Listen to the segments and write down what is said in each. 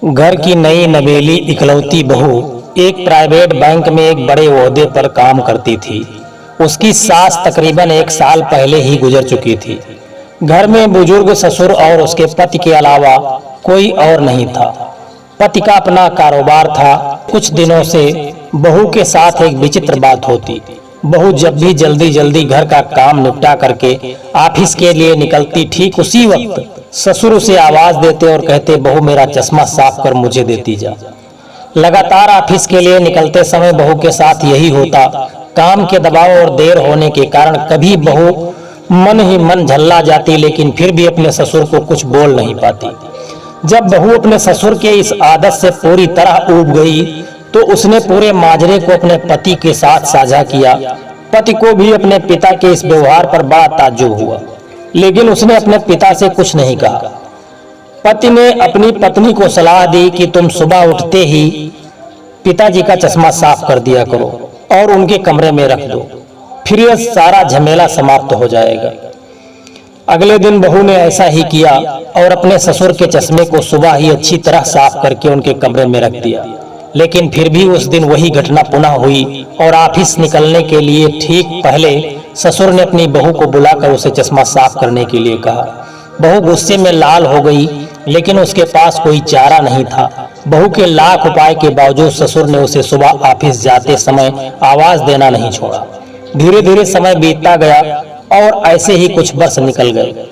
घर की नई नवेली इकलौती बहू एक प्राइवेट बैंक में एक बड़े ओहदे पर काम करती थी। उसकी सास तकरीबन 1 साल पहले ही गुजर चुकी थी। घर में बुजुर्ग ससुर और उसके पति के अलावा कोई और नहीं था। पति का अपना कारोबार था। कुछ दिनों से बहू के साथ एक विचित्र बात होती। बहू जब भी जल्दी जल्दी घर का काम निपटा करके ऑफिस के लिए निकलती, ठीक उसी वक्त ससुर उसे आवाज देते और कहते, बहू मेरा चश्मा साफ कर मुझे देती जा। लगातार ऑफिस के लिए निकलते समय बहू के साथ यही होता। काम के दबाव और देर होने के कारण कभी बहू मन ही मन झल्ला जाती, लेकिन फिर भी अपने ससुर को कुछ बोल नहीं पाती। जब बहू अपने ससुर के इस आदत से पूरी तरह ऊब गई तो उसने पूरे माजरे को अपने पति के साथ साझा किया। पति को भी अपने पिता के इस व्यवहार पर बड़ा ताज्जुब हुआ, लेकिन उसने अपने पिता से कुछ नहीं कहा। पति ने अपनी पत्नी को सलाह दी कि तुम सुबह उठते ही पिताजी का चश्मा साफ कर दिया करो और उनके कमरे में रख दो, फिर यह सारा झमेला समाप्त हो जाएगा। अगले दिन बहू ने ऐसा ही किया और अपने ससुर के चश्मे को सुबह ही अच्छी तरह साफ करके उनके कमरे में रख दिया। लेकिन फिर भी उस दिन वही घटना पुनः हुई और ऑफिस निकलने के लिए ठीक पहले ससुर ने अपनी बहू को बुलाकर उसे चश्मा साफ करने के लिए कहा। बहू गुस्से में लाल हो गई, लेकिन उसके पास कोई चारा नहीं था। बहू के लाख उपाय के बावजूद ससुर ने उसे सुबह ऑफिस जाते समय आवाज देना नहीं छोड़ा। धीरे धीरे समय बीतता गया और ऐसे ही कुछ वर्ष निकल गए।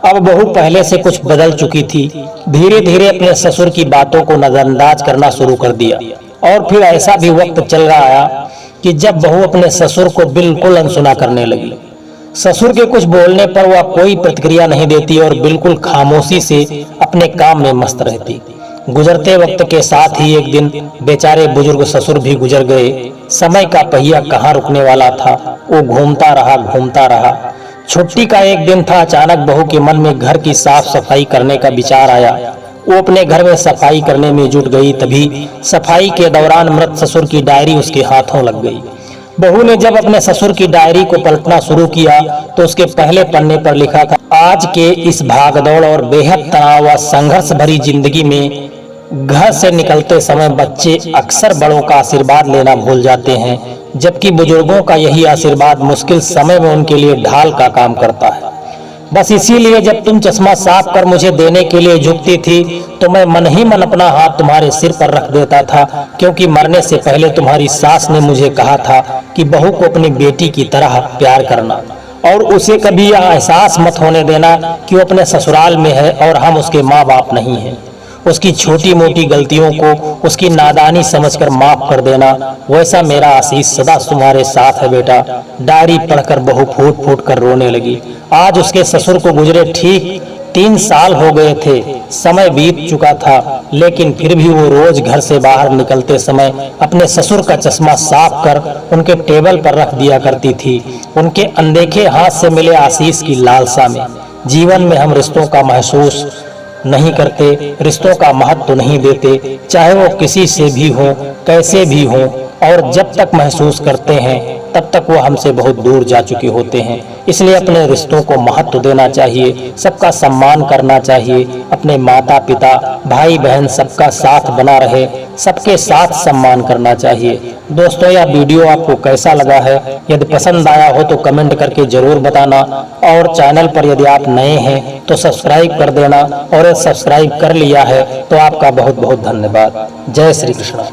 अब बहू पहले से कुछ बदल चुकी थी। धीरे धीरे अपने ससुर की बातों को नजरअंदाज करना शुरू कर दिया। और फिर ऐसा भी वक्त चल रहा आया कि जब बहू अपने ससुर को बिल्कुल अनसुना करने लगी। ससुर के कुछ बोलने पर वह कोई प्रतिक्रिया नहीं देती और बिल्कुल खामोशी से अपने काम में मस्त रहती। गुजरते वक्त के साथ ही एक दिन बेचारे बुजुर्ग ससुर भी गुजर गए। समय का पहिया कहाँ रुकने वाला था, वो घूमता रहा। छुट्टी का एक दिन था। अचानक बहू के मन में घर की साफ सफाई करने का विचार आया। वो अपने घर में सफाई करने में जुट गई। तभी सफाई के दौरान मृत ससुर की डायरी उसके हाथों लग गई। बहू ने जब अपने ससुर की डायरी को पलटना शुरू किया तो उसके पहले पन्ने पर लिखा था, आज के इस भागदौड़ और बेहद तनाव व संघर्ष भरी जिंदगी में घर से निकलते समय बच्चे अक्सर बड़ों का आशीर्वाद लेना भूल जाते हैं, जबकि बुजुर्गों का यही आशीर्वाद मुश्किल समय में उनके लिए ढाल का काम करता है। बस इसीलिए जब तुम चश्मा साफ कर मुझे देने के लिए झुकती थी तो मैं मन ही मन अपना हाथ तुम्हारे सिर पर रख देता था, क्योंकि मरने से पहले तुम्हारी सास ने मुझे कहा था कि बहू को अपनी बेटी की तरह प्यार करना और उसे कभी यह एहसास मत होने देना कि वो अपने ससुराल में है और हम उसके माँ बाप नहीं हैं। उसकी छोटी मोटी गलतियों को उसकी नादानी समझकर माफ कर देना। वैसा मेरा आशीष सदा तुम्हारे साथ है बेटा। डायरी पढ़कर बहू फूट फूट कर रोने लगी। आज उसके ससुर को गुजरे ठीक 3 साल हो गए थे। समय बीत चुका था, लेकिन फिर भी वो रोज घर से बाहर निकलते समय अपने ससुर का चश्मा साफ कर उनके टेबल पर रख दिया करती थी। उनके अनदेखे हाथ से मिले आशीष की लालसा में। जीवन में हम रिश्तों का महसूस नहीं करते, रिश्तों का महत्व नहीं देते, चाहे वो किसी से भी हो, कैसे भी हो, और जब तक महसूस करते हैं तब तक वो हमसे बहुत दूर जा चुके होते हैं। इसलिए अपने रिश्तों को महत्व देना चाहिए, सबका सम्मान करना चाहिए। अपने माता पिता भाई बहन सबका साथ बना रहे, सबके साथ सम्मान करना चाहिए। दोस्तों, यह वीडियो आपको कैसा लगा है? यदि पसंद आया हो तो कमेंट करके जरूर बताना और चैनल पर यदि आप नए हैं तो सब्सक्राइब कर देना और यदि सब्सक्राइब कर लिया है तो आपका बहुत बहुत धन्यवाद। जय श्री कृष्ण।